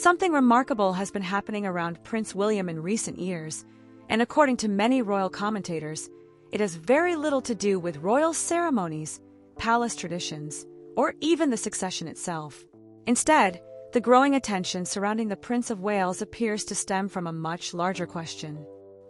Something remarkable has been happening around Prince William in recent years, and according to many royal commentators, it has very little to do with royal ceremonies, palace traditions, or even the succession itself. Instead, the growing attention surrounding the Prince of Wales appears to stem from a much larger question.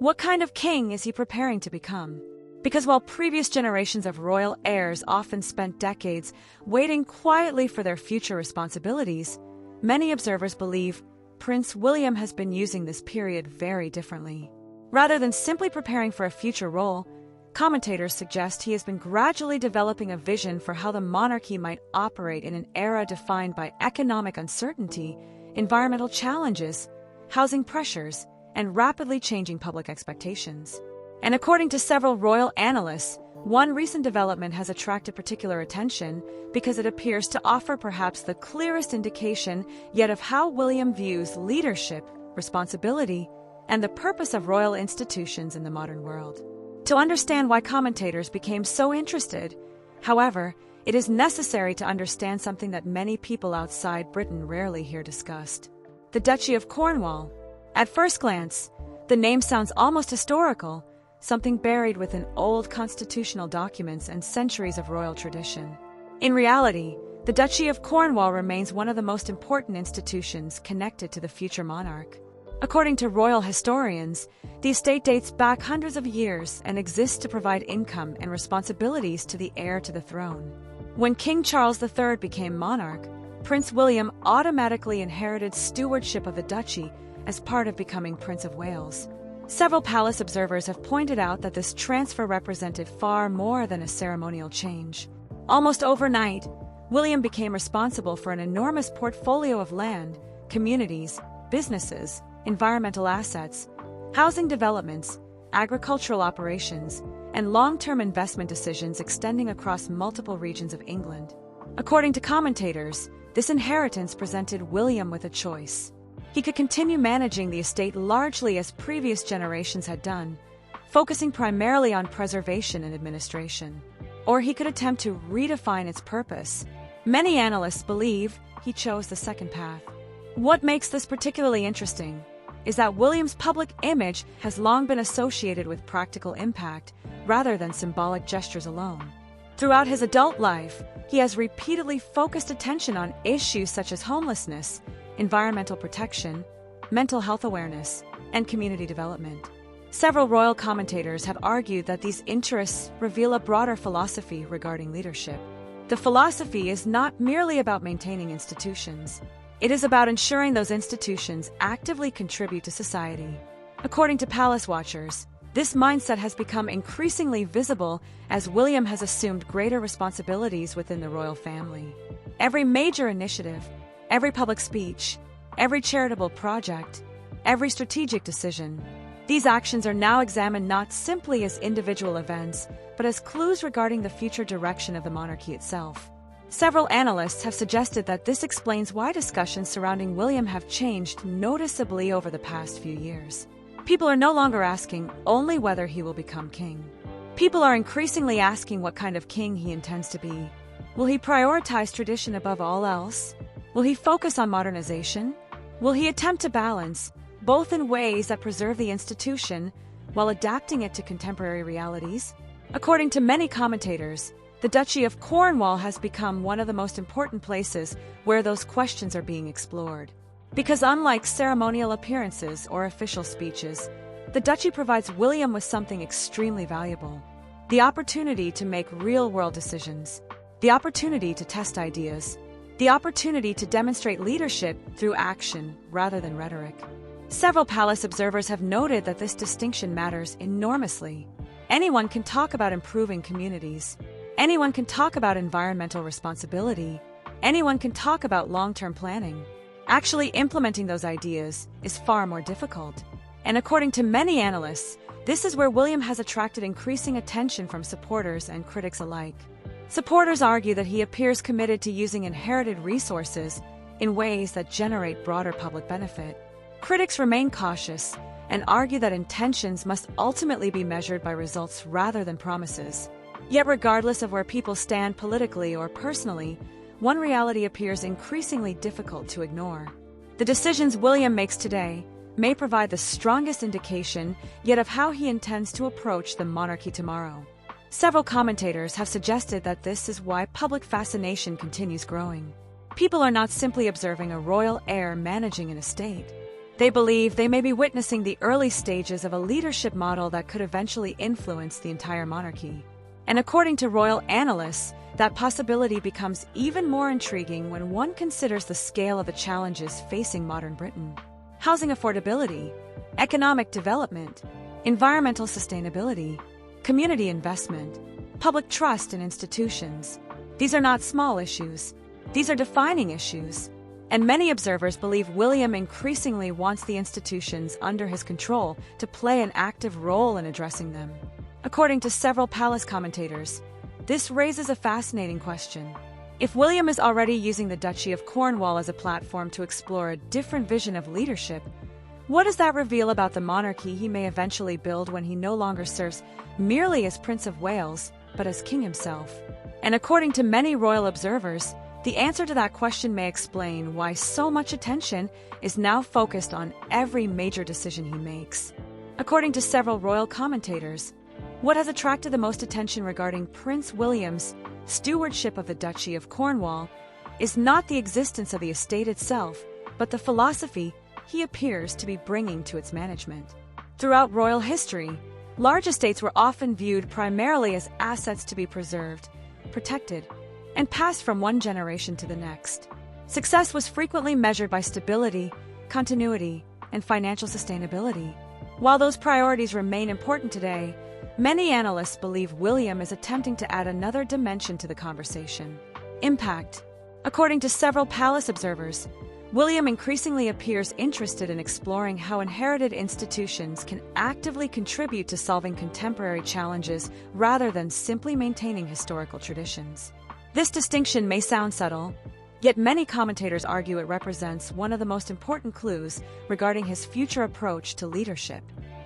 What kind of king is he preparing to become? Because while previous generations of royal heirs often spent decades waiting quietly for their future responsibilities, many observers believe Prince William has been using this period very differently. Rather than simply preparing for a future role, commentators suggest he has been gradually developing a vision for how the monarchy might operate in an era defined by economic uncertainty, environmental challenges, housing pressures, and rapidly changing public expectations. And according to several royal analysts, one recent development has attracted particular attention because it appears to offer perhaps the clearest indication yet of how William views leadership, responsibility, and the purpose of royal institutions in the modern world. To understand why commentators became so interested, however, it is necessary to understand something that many people outside Britain rarely hear discussed: the Duchy of Cornwall. At first glance, the name sounds almost historical, something buried within old constitutional documents and centuries of royal tradition. In reality, the Duchy of Cornwall remains one of the most important institutions connected to the future monarch. According to royal historians, the estate dates back hundreds of years and exists to provide income and responsibilities to the heir to the throne. When King Charles III became monarch, Prince William automatically inherited stewardship of the duchy as part of becoming Prince of Wales. Several palace observers have pointed out that this transfer represented far more than a ceremonial change. Almost overnight, William became responsible for an enormous portfolio of land, communities, businesses, environmental assets, housing developments, agricultural operations, and long-term investment decisions extending across multiple regions of England. According to commentators, this inheritance presented William with a choice. He could continue managing the estate largely as previous generations had done, focusing primarily on preservation and administration. Or he could attempt to redefine its purpose. Many analysts believe he chose the second path. What makes this particularly interesting is that William's public image has long been associated with practical impact rather than symbolic gestures alone. Throughout his adult life, he has repeatedly focused attention on issues such as homelessness, environmental protection, mental health awareness, and community development. Several royal commentators have argued that these interests reveal a broader philosophy regarding leadership. The philosophy is not merely about maintaining institutions. It is about ensuring those institutions actively contribute to society. According to palace watchers, this mindset has become increasingly visible as William has assumed greater responsibilities within the royal family. Every major initiative, every public speech, every charitable project, every strategic decision, these actions are now examined not simply as individual events, but as clues regarding the future direction of the monarchy itself. Several analysts have suggested that this explains why discussions surrounding William have changed noticeably over the past few years. People are no longer asking only whether he will become king. People are increasingly asking what kind of king he intends to be. Will he prioritize tradition above all else? Will he focus on modernization? Will he attempt to balance, both in ways that preserve the institution while adapting it to contemporary realities? According to many commentators, the Duchy of Cornwall has become one of the most important places where those questions are being explored. Because unlike ceremonial appearances or official speeches, the duchy provides William with something extremely valuable: the opportunity to make real-world decisions, the opportunity to test ideas, the opportunity to demonstrate leadership through action rather than rhetoric. Several palace observers have noted that this distinction matters enormously. Anyone can talk about improving communities. Anyone can talk about environmental responsibility. Anyone can talk about long-term planning. Actually implementing those ideas is far more difficult. And according to many analysts, this is where William has attracted increasing attention from supporters and critics alike. Supporters argue that he appears committed to using inherited resources in ways that generate broader public benefit. Critics remain cautious and argue that intentions must ultimately be measured by results rather than promises. Yet regardless of where people stand politically or personally, one reality appears increasingly difficult to ignore. The decisions William makes today may provide the strongest indication yet of how he intends to approach the monarchy tomorrow. Several commentators have suggested that this is why public fascination continues growing. People are not simply observing a royal heir managing an estate. They believe they may be witnessing the early stages of a leadership model that could eventually influence the entire monarchy. And according to royal analysts, that possibility becomes even more intriguing when one considers the scale of the challenges facing modern Britain. Housing affordability, economic development, environmental sustainability, community investment, public trust in institutions. These are not small issues. These are defining issues. And many observers believe William increasingly wants the institutions under his control to play an active role in addressing them. According to several palace commentators, this raises a fascinating question. If William is already using the Duchy of Cornwall as a platform to explore a different vision of leadership, what does that reveal about the monarchy he may eventually build when he no longer serves merely as Prince of Wales, but as king himself? And according to many royal observers, the answer to that question may explain why so much attention is now focused on every major decision he makes. According to several royal commentators, what has attracted the most attention regarding Prince William's stewardship of the Duchy of Cornwall is not the existence of the estate itself, but the philosophy he appears to be bringing to its management. Throughout royal history, large estates were often viewed primarily as assets to be preserved, protected, and passed from one generation to the next. Success was frequently measured by stability, continuity, and financial sustainability. While those priorities remain important today, many analysts believe William is attempting to add another dimension to the conversation: impact. According to several palace observers, William increasingly appears interested in exploring how inherited institutions can actively contribute to solving contemporary challenges rather than simply maintaining historical traditions. This distinction may sound subtle, yet many commentators argue it represents one of the most important clues regarding his future approach to leadership.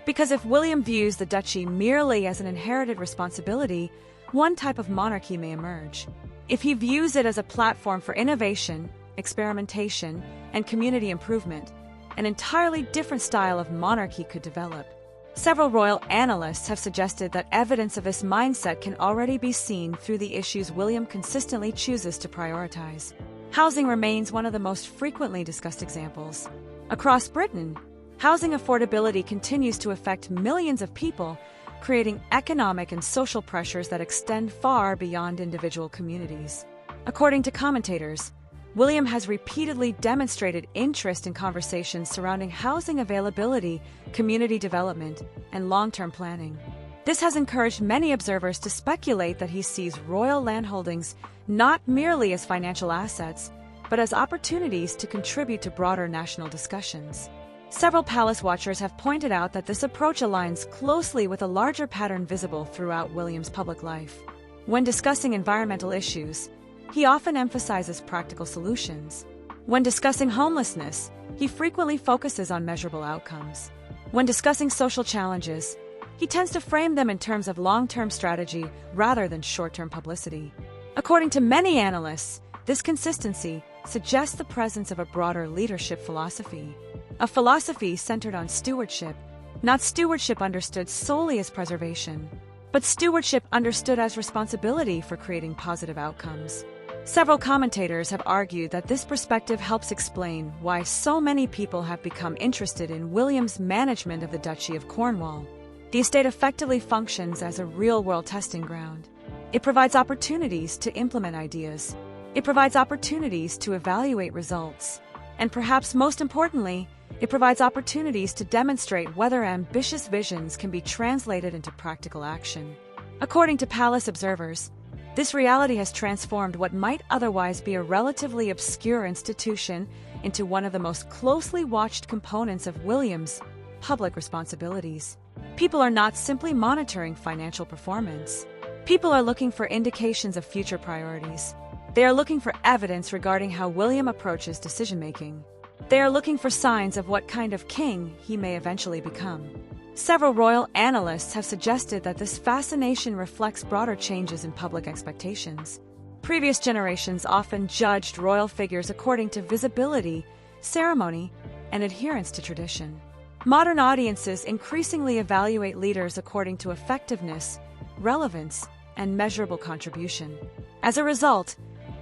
Because if William views the duchy merely as an inherited responsibility, one type of monarchy may emerge. If he views it as a platform for innovation, experimentation, and community improvement, an entirely different style of monarchy could develop. Several royal analysts have suggested that evidence of this mindset can already be seen through the issues William consistently chooses to prioritize. Housing remains one of the most frequently discussed examples. Across Britain, housing affordability continues to affect millions of people, creating economic and social pressures that extend far beyond individual communities. According to commentators, William has repeatedly demonstrated interest in conversations surrounding housing availability, community development, and long-term planning. This has encouraged many observers to speculate that he sees royal landholdings not merely as financial assets, but as opportunities to contribute to broader national discussions. Several palace watchers have pointed out that this approach aligns closely with a larger pattern visible throughout William's public life. When discussing environmental issues, he often emphasizes practical solutions. When discussing homelessness, he frequently focuses on measurable outcomes. When discussing social challenges, he tends to frame them in terms of long-term strategy rather than short-term publicity. According to many analysts, this consistency suggests the presence of a broader leadership philosophy. A philosophy centered on stewardship, not stewardship understood solely as preservation, but stewardship understood as responsibility for creating positive outcomes. Several commentators have argued that this perspective helps explain why so many people have become interested in William's management of the Duchy of Cornwall. The estate effectively functions as a real-world testing ground. It provides opportunities to implement ideas. It provides opportunities to evaluate results. And perhaps most importantly, it provides opportunities to demonstrate whether ambitious visions can be translated into practical action. According to palace observers, this reality has transformed what might otherwise be a relatively obscure institution into one of the most closely watched components of William's public responsibilities. People are not simply monitoring financial performance. People are looking for indications of future priorities. They are looking for evidence regarding how William approaches decision-making. They are looking for signs of what kind of king he may eventually become. Several royal analysts have suggested that this fascination reflects broader changes in public expectations. Previous generations often judged royal figures according to visibility, ceremony, and adherence to tradition. Modern audiences increasingly evaluate leaders according to effectiveness, relevance, and measurable contribution. As a result,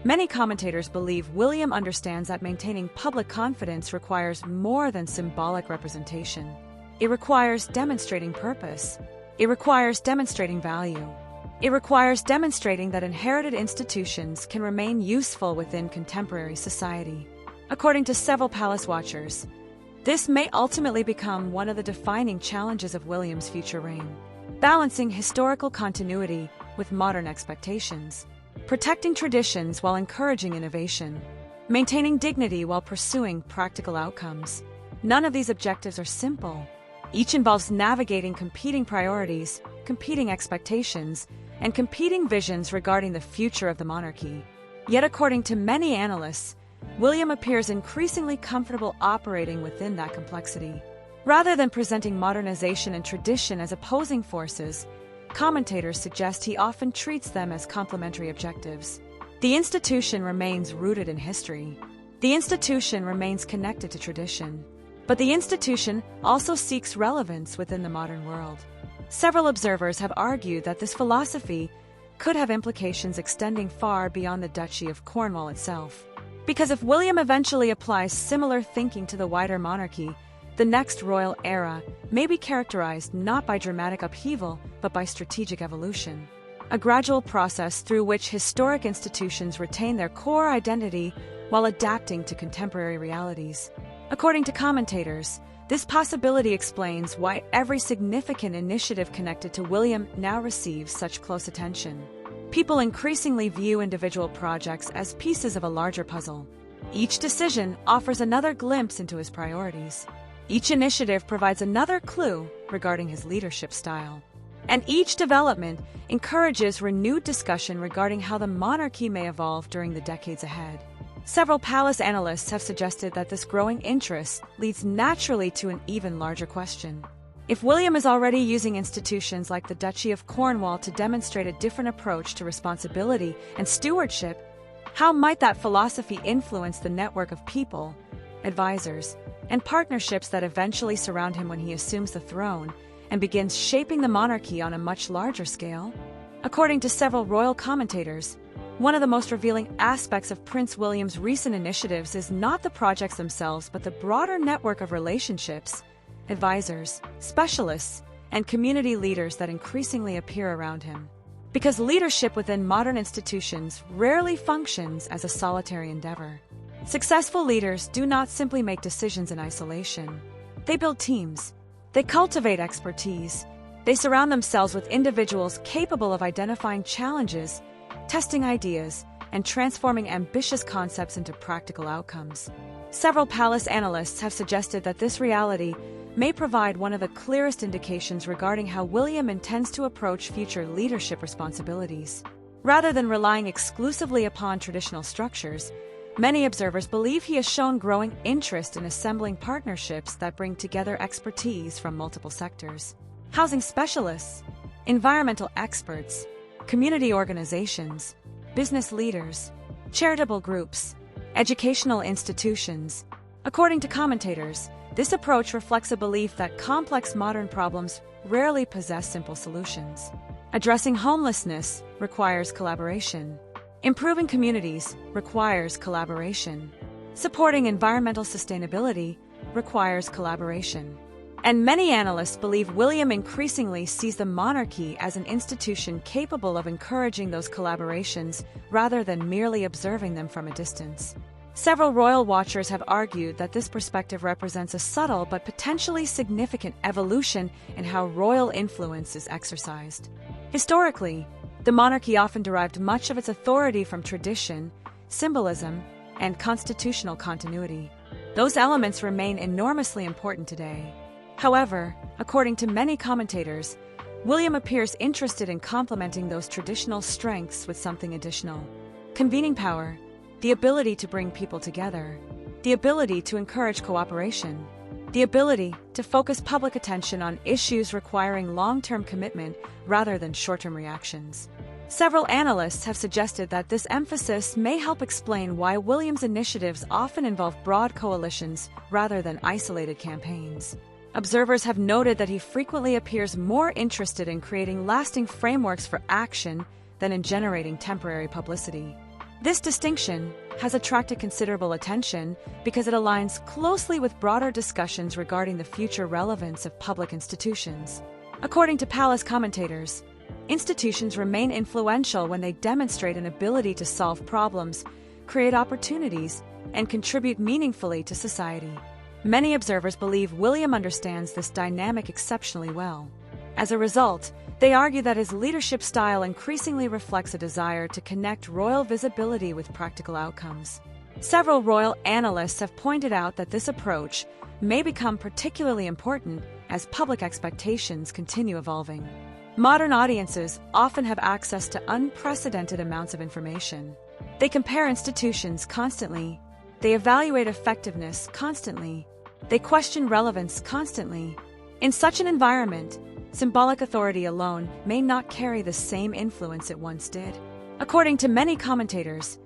many commentators believe William understands that maintaining public confidence requires more than symbolic representation. It requires demonstrating purpose. It requires demonstrating value. It requires demonstrating that inherited institutions can remain useful within contemporary society. According to several palace watchers, this may ultimately become one of the defining challenges of William's future reign, balancing historical continuity with modern expectations, protecting traditions while encouraging innovation, maintaining dignity while pursuing practical outcomes. None of these objectives are simple. Each involves navigating competing priorities, competing expectations, and competing visions regarding the future of the monarchy. Yet, according to many analysts, William appears increasingly comfortable operating within that complexity. Rather than presenting modernization and tradition as opposing forces, commentators suggest he often treats them as complementary objectives. The institution remains rooted in history. The institution remains connected to tradition. But the institution also seeks relevance within the modern world. Several observers have argued that this philosophy could have implications extending far beyond the Duchy of Cornwall itself. Because if William eventually applies similar thinking to the wider monarchy, the next royal era may be characterized not by dramatic upheaval, but by strategic evolution, a gradual process through which historic institutions retain their core identity while adapting to contemporary realities. According to commentators, this possibility explains why every significant initiative connected to William now receives such close attention. People increasingly view individual projects as pieces of a larger puzzle. Each decision offers another glimpse into his priorities. Each initiative provides another clue regarding his leadership style. And each development encourages renewed discussion regarding how the monarchy may evolve during the decades ahead. Several palace analysts have suggested that this growing interest leads naturally to an even larger question. If William is already using institutions like the Duchy of Cornwall to demonstrate a different approach to responsibility and stewardship, how might that philosophy influence the network of people, advisors, and partnerships that eventually surround him when he assumes the throne and begins shaping the monarchy on a much larger scale? According to several royal commentators, one of the most revealing aspects of Prince William's recent initiatives is not the projects themselves, but the broader network of relationships, advisors, specialists, and community leaders that increasingly appear around him. Because leadership within modern institutions rarely functions as a solitary endeavor. Successful leaders do not simply make decisions in isolation. They build teams. They cultivate expertise. They surround themselves with individuals capable of identifying challenges, testing ideas, and transforming ambitious concepts into practical outcomes. Several palace analysts have suggested that this reality may provide one of the clearest indications regarding how William intends to approach future leadership responsibilities. Rather than relying exclusively upon traditional structures, many observers believe he has shown growing interest in assembling partnerships that bring together expertise from multiple sectors. Housing specialists, environmental experts, community organizations, business leaders, charitable groups, educational institutions. According to commentators, this approach reflects a belief that complex modern problems rarely possess simple solutions. Addressing homelessness requires collaboration. Improving communities requires collaboration. Supporting environmental sustainability requires collaboration. And many analysts believe William increasingly sees the monarchy as an institution capable of encouraging those collaborations rather than merely observing them from a distance. Several royal watchers have argued that this perspective represents a subtle but potentially significant evolution in how royal influence is exercised. Historically, the monarchy often derived much of its authority from tradition, symbolism, and constitutional continuity. Those elements remain enormously important today. However, according to many commentators, William appears interested in complementing those traditional strengths with something additional: convening power, the ability to bring people together, the ability to encourage cooperation, the ability to focus public attention on issues requiring long-term commitment rather than short-term reactions. Several analysts have suggested that this emphasis may help explain why William's initiatives often involve broad coalitions rather than isolated campaigns. Observers have noted that he frequently appears more interested in creating lasting frameworks for action than in generating temporary publicity. This distinction has attracted considerable attention because it aligns closely with broader discussions regarding the future relevance of public institutions. According to palace commentators, institutions remain influential when they demonstrate an ability to solve problems, create opportunities, and contribute meaningfully to society. Many observers believe William understands this dynamic exceptionally well. As a result, they argue that his leadership style increasingly reflects a desire to connect royal visibility with practical outcomes. Several royal analysts have pointed out that this approach may become particularly important as public expectations continue evolving. Modern audiences often have access to unprecedented amounts of information. They compare institutions constantly. They evaluate effectiveness constantly. They question relevance constantly. In such an environment, symbolic authority alone may not carry the same influence it once did. According to many commentators,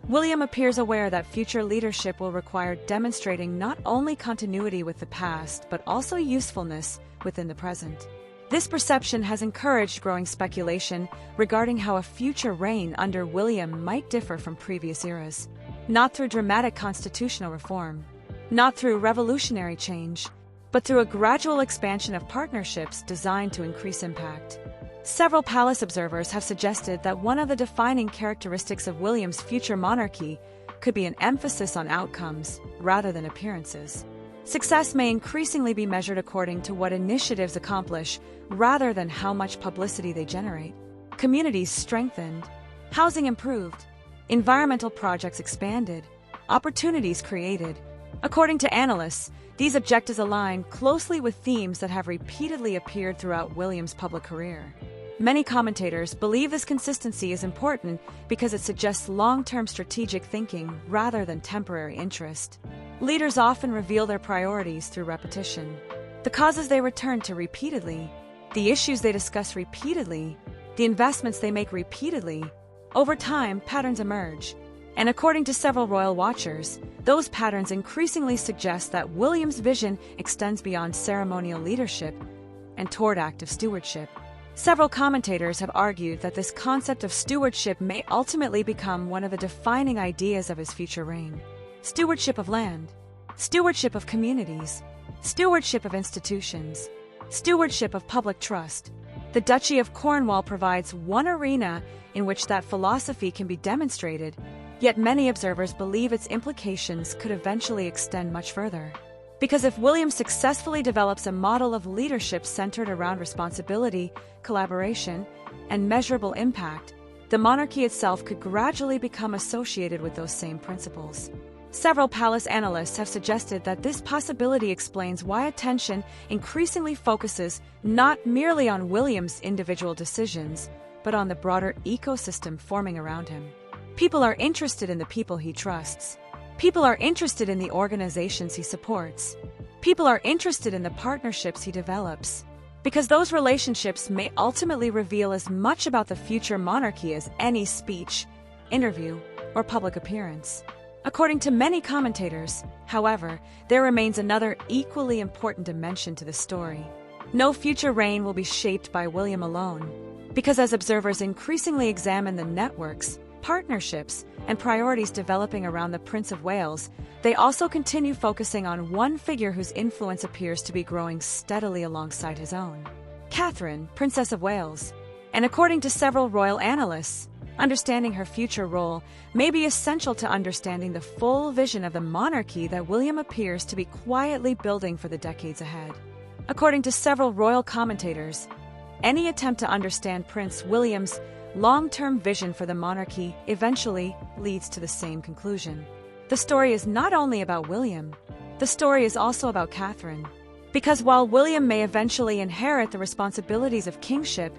William appears aware that future leadership will require demonstrating not only continuity with the past, but also usefulness within the present. This perception has encouraged growing speculation regarding how a future reign under William might differ from previous eras. Not through dramatic constitutional reform, not through revolutionary change, but through a gradual expansion of partnerships designed to increase impact. Several palace observers have suggested that one of the defining characteristics of William's future monarchy could be an emphasis on outcomes rather than appearances. Success may increasingly be measured according to what initiatives accomplish rather than how much publicity they generate. Communities strengthened, housing improved, environmental projects expanded, opportunities created. According to analysts, these objectives align closely with themes that have repeatedly appeared throughout William's public career. Many commentators believe this consistency is important because it suggests long-term strategic thinking rather than temporary interest. Leaders often reveal their priorities through repetition. The causes they return to repeatedly, the issues they discuss repeatedly, the investments they make repeatedly. Over time, patterns emerge. And according to several royal watchers, those patterns increasingly suggest that William's vision extends beyond ceremonial leadership and toward active stewardship. Several commentators have argued that this concept of stewardship may ultimately become one of the defining ideas of his future reign. Stewardship of land, stewardship of communities, stewardship of institutions, stewardship of public trust. The Duchy of Cornwall provides one arena in which that philosophy can be demonstrated, yet many observers believe its implications could eventually extend much further. Because if William successfully develops a model of leadership centered around responsibility, collaboration, and measurable impact, the monarchy itself could gradually become associated with those same principles. Several palace analysts have suggested that this possibility explains why attention increasingly focuses not merely on William's individual decisions, but on the broader ecosystem forming around him. People are interested in the people he trusts. People are interested in the organizations he supports. People are interested in the partnerships he develops. Because those relationships may ultimately reveal as much about the future monarchy as any speech, interview, or public appearance. According to many commentators, however, there remains another equally important dimension to the story. No future reign will be shaped by William alone, because as observers increasingly examine the networks, partnerships, and priorities developing around the Prince of Wales, they also continue focusing on one figure whose influence appears to be growing steadily alongside his own: Catherine, Princess of Wales. And according to several royal analysts, understanding her future role may be essential to understanding the full vision of the monarchy that William appears to be quietly building for the decades ahead. According to several royal commentators, any attempt to understand Prince William's long-term vision for the monarchy eventually leads to the same conclusion. The story is not only about William, the story is also about Catherine. Because while William may eventually inherit the responsibilities of kingship,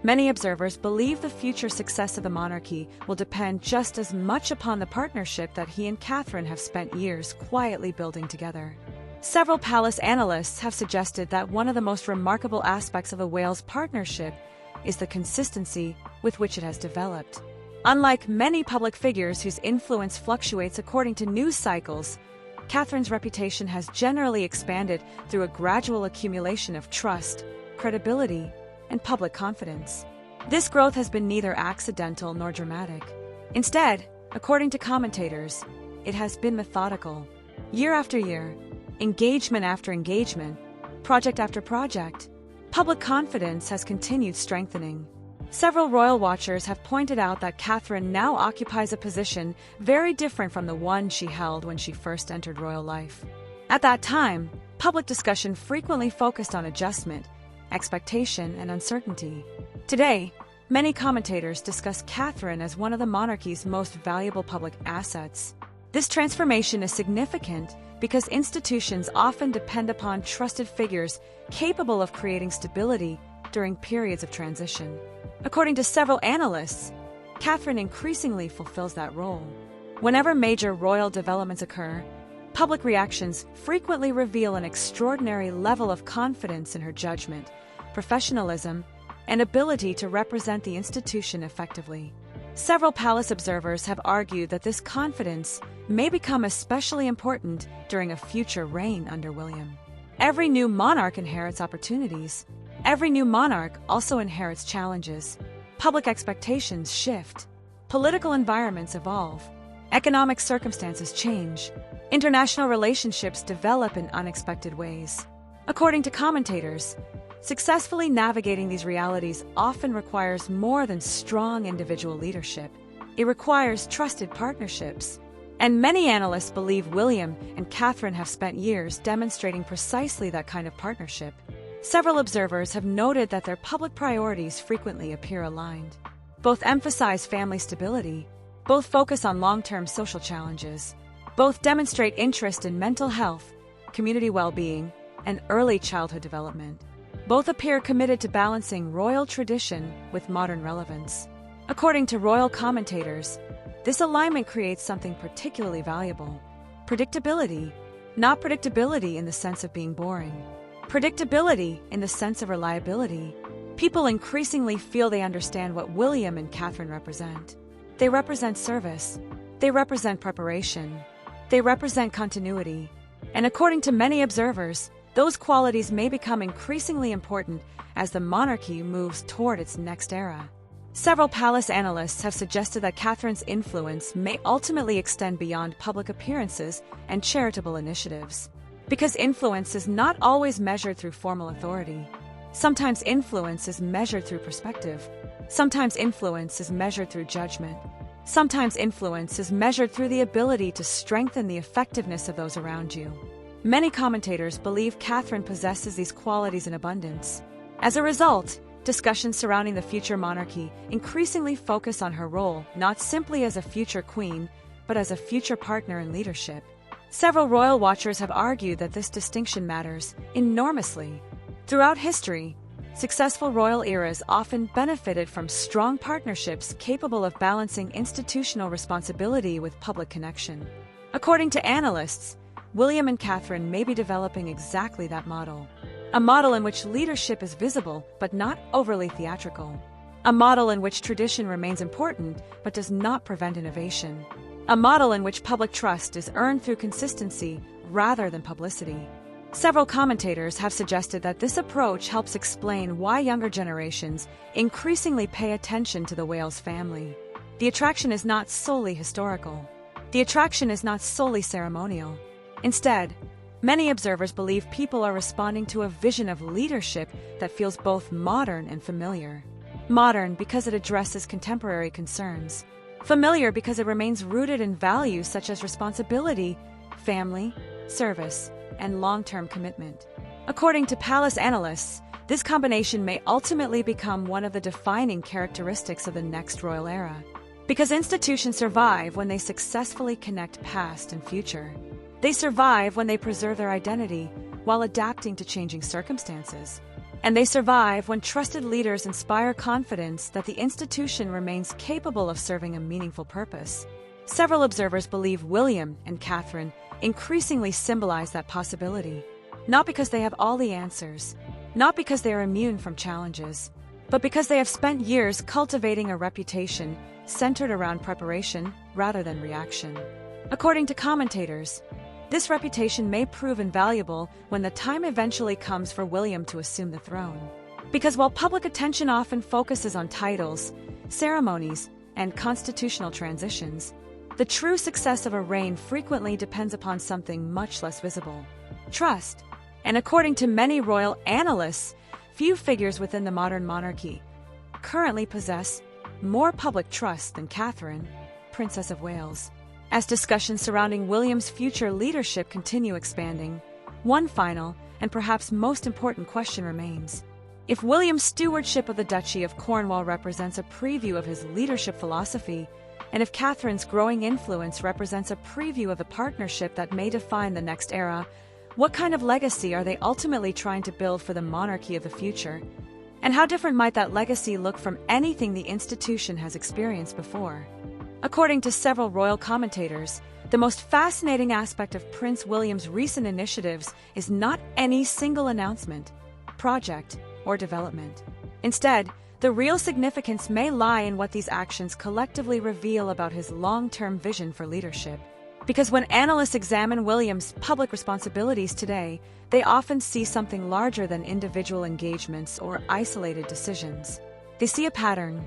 many observers believe the future success of the monarchy will depend just as much upon the partnership that he and Catherine have spent years quietly building together. Several palace analysts have suggested that one of the most remarkable aspects of the Wales partnership is the consistency with which it has developed. Unlike many public figures whose influence fluctuates according to news cycles, Catherine's reputation has generally expanded through a gradual accumulation of trust, credibility, and public confidence. This growth has been neither accidental nor dramatic. Instead, according to commentators, it has been methodical. Year after year, engagement after engagement, project after project, public confidence has continued strengthening. Several royal watchers have pointed out that Catherine now occupies a position very different from the one she held when she first entered royal life. At that time, public discussion frequently focused on adjustment, expectation, and uncertainty. Today, many commentators discuss Catherine as one of the monarchy's most valuable public assets. This transformation is significant because institutions often depend upon trusted figures capable of creating stability during periods of transition. According to several analysts, Catherine increasingly fulfills that role. Whenever major royal developments occur, public reactions frequently reveal an extraordinary level of confidence in her judgment, professionalism, and ability to represent the institution effectively. Several palace observers have argued that this confidence may become especially important during a future reign under William. Every new monarch inherits opportunities. Every new monarch also inherits challenges. Public expectations shift. Political environments evolve. Economic circumstances change. International relationships develop in unexpected ways. According to commentators, successfully navigating these realities often requires more than strong individual leadership. It requires trusted partnerships. And many analysts believe William and Catherine have spent years demonstrating precisely that kind of partnership. Several observers have noted that their public priorities frequently appear aligned. Both emphasize family stability, both focus on long-term social challenges, both demonstrate interest in mental health, community well-being, and early childhood development. Both appear committed to balancing royal tradition with modern relevance. According to royal commentators, this alignment creates something particularly valuable: predictability, not predictability in the sense of being boring. Predictability in the sense of reliability. People increasingly feel they understand what William and Catherine represent. They represent service. They represent preparation. They represent continuity. And according to many observers, those qualities may become increasingly important as the monarchy moves toward its next era. Several palace analysts have suggested that Catherine's influence may ultimately extend beyond public appearances and charitable initiatives. Because influence is not always measured through formal authority. Sometimes influence is measured through perspective. Sometimes influence is measured through judgment. Sometimes influence is measured through the ability to strengthen the effectiveness of those around you. Many commentators believe Catherine possesses these qualities in abundance. As a result, discussions surrounding the future monarchy increasingly focus on her role not simply as a future queen, but as a future partner in leadership. Several royal watchers have argued that this distinction matters enormously. Throughout history, successful royal eras often benefited from strong partnerships capable of balancing institutional responsibility with public connection. According to analysts, William and Catherine may be developing exactly that model. A model in which leadership is visible but not overly theatrical. A model in which tradition remains important but does not prevent innovation. A model in which public trust is earned through consistency rather than publicity. Several commentators have suggested that this approach helps explain why younger generations increasingly pay attention to the Wales family. The attraction is not solely historical. The attraction is not solely ceremonial. Instead, many observers believe people are responding to a vision of leadership that feels both modern and familiar. Modern because it addresses contemporary concerns. Familiar because it remains rooted in values such as responsibility, family, service, and long-term commitment. According to palace analysts, this combination may ultimately become one of the defining characteristics of the next royal era. Because institutions survive when they successfully connect past and future. They survive when they preserve their identity while adapting to changing circumstances. And they survive when trusted leaders inspire confidence that the institution remains capable of serving a meaningful purpose. Several observers believe William and Catherine increasingly symbolize that possibility. Not because they have all the answers, not because they are immune from challenges, but because they have spent years cultivating a reputation centered around preparation rather than reaction. According to commentators, this reputation may prove invaluable when the time eventually comes for William to assume the throne. Because while public attention often focuses on titles, ceremonies, and constitutional transitions, the true success of a reign frequently depends upon something much less visible: trust. And according to many royal analysts, few figures within the modern monarchy currently possess more public trust than Catherine, Princess of Wales. As discussions surrounding William's future leadership continue expanding, one final and perhaps most important question remains: if William's stewardship of the Duchy of Cornwall represents a preview of his leadership philosophy, and if Catherine's growing influence represents a preview of the partnership that may define the next era, what kind of legacy are they ultimately trying to build for the monarchy of the future? And how different might that legacy look from anything the institution has experienced before? According to several royal commentators, the most fascinating aspect of Prince William's recent initiatives is not any single announcement, project, or development. Instead, the real significance may lie in what these actions collectively reveal about his long-term vision for leadership. Because when analysts examine William's public responsibilities today, they often see something larger than individual engagements or isolated decisions. They see a pattern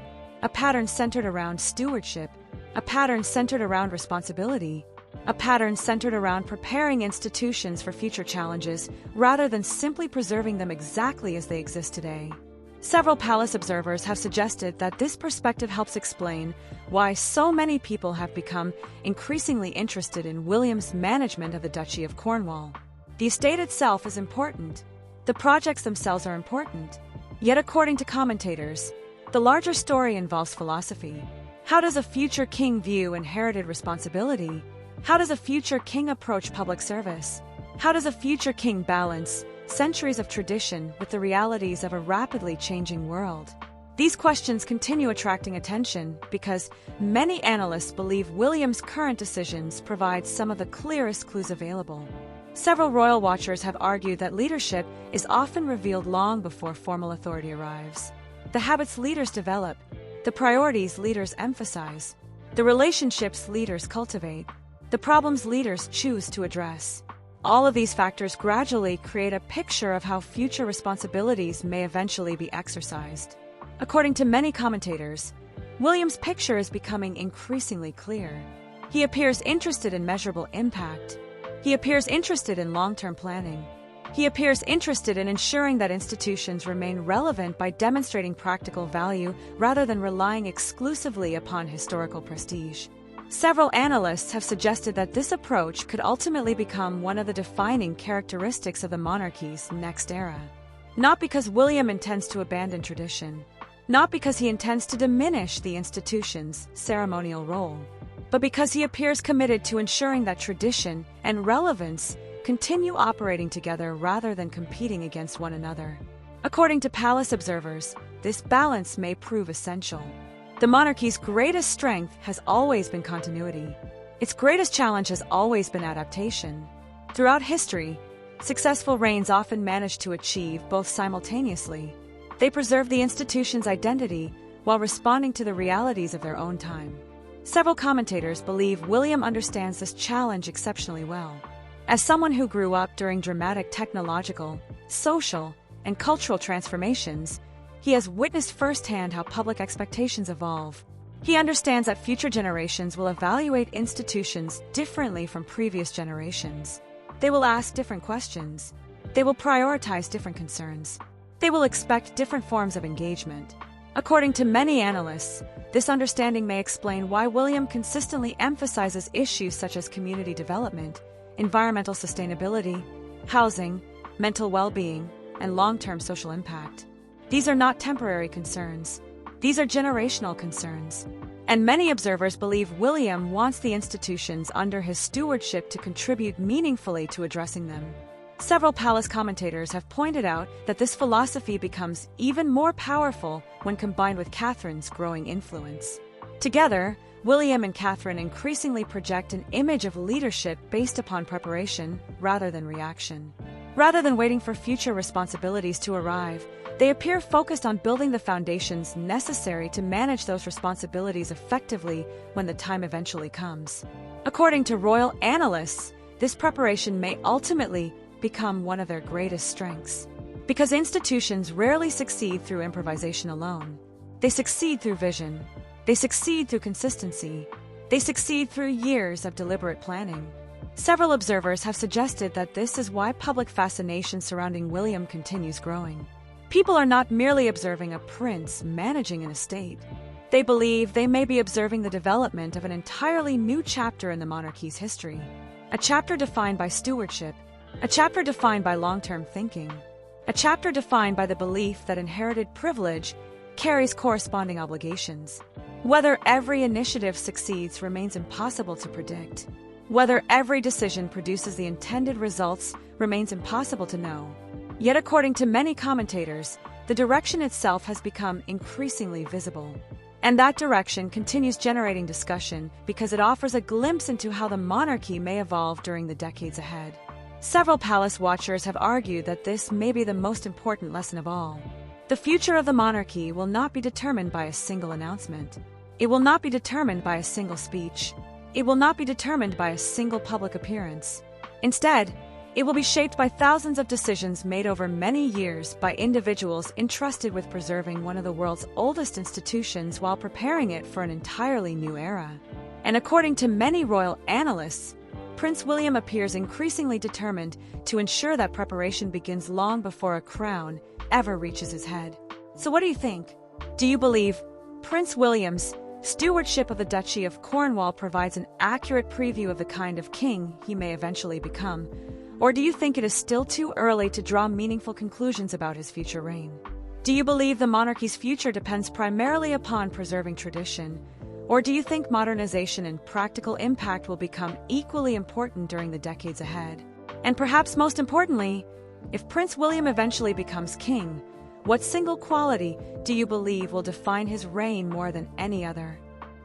centered around stewardship, a pattern centered around responsibility, a pattern centered around preparing institutions for future challenges rather than simply preserving them exactly as they exist today. Several palace observers have suggested that this perspective helps explain why so many people have become increasingly interested in William's management of the Duchy of Cornwall. The estate itself is important. The projects themselves are important. Yet according to commentators, the larger story involves philosophy. How does a future king view inherited responsibility? How does a future king approach public service? How does a future king balance centuries of tradition with the realities of a rapidly changing world? These questions continue attracting attention because many analysts believe William's current decisions provide some of the clearest clues available. Several royal watchers have argued that leadership is often revealed long before formal authority arrives. The habits leaders develop, the priorities leaders emphasize, the relationships leaders cultivate, the problems leaders choose to address. All of these factors gradually create a picture of how future responsibilities may eventually be exercised. According to many commentators, William's picture is becoming increasingly clear. He appears interested in measurable impact. He appears interested in long-term planning. He appears interested in ensuring that institutions remain relevant by demonstrating practical value rather than relying exclusively upon historical prestige. Several analysts have suggested that this approach could ultimately become one of the defining characteristics of the monarchy's next era. Not because William intends to abandon tradition, not because he intends to diminish the institution's ceremonial role, but because he appears committed to ensuring that tradition and relevance continue operating together rather than competing against one another. According to palace observers, this balance may prove essential. The monarchy's greatest strength has always been continuity. Its greatest challenge has always been adaptation. Throughout history, successful reigns often manage to achieve both simultaneously. They preserve the institution's identity while responding to the realities of their own time. Several commentators believe William understands this challenge exceptionally well. As someone who grew up during dramatic technological, social, and cultural transformations, he has witnessed firsthand how public expectations evolve. He understands that future generations will evaluate institutions differently from previous generations. They will ask different questions. They will prioritize different concerns. They will expect different forms of engagement. According to many analysts, this understanding may explain why William consistently emphasizes issues such as community development, environmental sustainability, housing, mental well-being, and long-term social impact. These are not temporary concerns. These are generational concerns. And many observers believe William wants the institutions under his stewardship to contribute meaningfully to addressing them. Several palace commentators have pointed out that this philosophy becomes even more powerful when combined with Catherine's growing influence. Together, William and Catherine increasingly project an image of leadership based upon preparation rather than reaction. Rather than waiting for future responsibilities to arrive, they appear focused on building the foundations necessary to manage those responsibilities effectively when the time eventually comes. According to royal analysts, this preparation may ultimately become one of their greatest strengths. Because institutions rarely succeed through improvisation alone. They succeed through vision. They succeed through consistency. They succeed through years of deliberate planning. Several observers have suggested that this is why public fascination surrounding William continues growing. People are not merely observing a prince managing an estate. They believe they may be observing the development of an entirely new chapter in the monarchy's history. A chapter defined by stewardship, a chapter defined by long-term thinking, a chapter defined by the belief that inherited privilege carries corresponding obligations. Whether every initiative succeeds remains impossible to predict. Whether every decision produces the intended results remains impossible to know. Yet according to many commentators, the direction itself has become increasingly visible. And that direction continues generating discussion because it offers a glimpse into how the monarchy may evolve during the decades ahead. Several palace watchers have argued that this may be the most important lesson of all. The future of the monarchy will not be determined by a single announcement. It will not be determined by a single speech. It will not be determined by a single public appearance. Instead, it will be shaped by thousands of decisions made over many years by individuals entrusted with preserving one of the world's oldest institutions while preparing it for an entirely new era. And according to many royal analysts, Prince William appears increasingly determined to ensure that preparation begins long before a crown ever reaches his head. So what do you think? Do you believe Prince William's stewardship of the Duchy of Cornwall provides an accurate preview of the kind of king he may eventually become? Or do you think it is still too early to draw meaningful conclusions about his future reign? Do you believe the monarchy's future depends primarily upon preserving tradition? Or do you think modernization and practical impact will become equally important during the decades ahead? And perhaps most importantly, if Prince William eventually becomes king, what single quality do you believe will define his reign more than any other?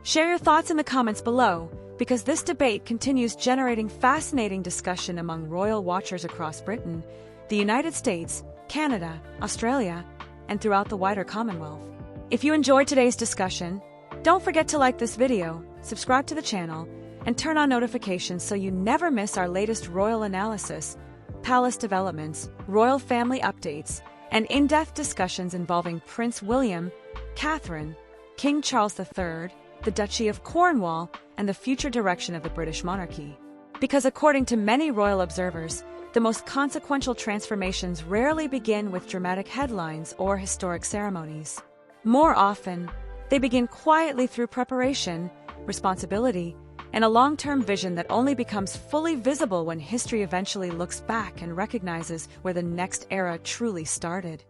Share your thoughts in the comments below, because this debate continues generating fascinating discussion among royal watchers across Britain, the United States, Canada, Australia, and throughout the wider Commonwealth. If you enjoyed today's discussion, don't forget to like this video, subscribe to the channel, and turn on notifications so you never miss our latest royal analysis, palace developments, royal family updates, and in-depth discussions involving Prince William, Catherine, King Charles III, the Duchy of Cornwall, and the future direction of the British monarchy. Because according to many royal observers, the most consequential transformations rarely begin with dramatic headlines or historic ceremonies. More often, they begin quietly through preparation, responsibility, and a long-term vision that only becomes fully visible when history eventually looks back and recognizes where the next era truly started.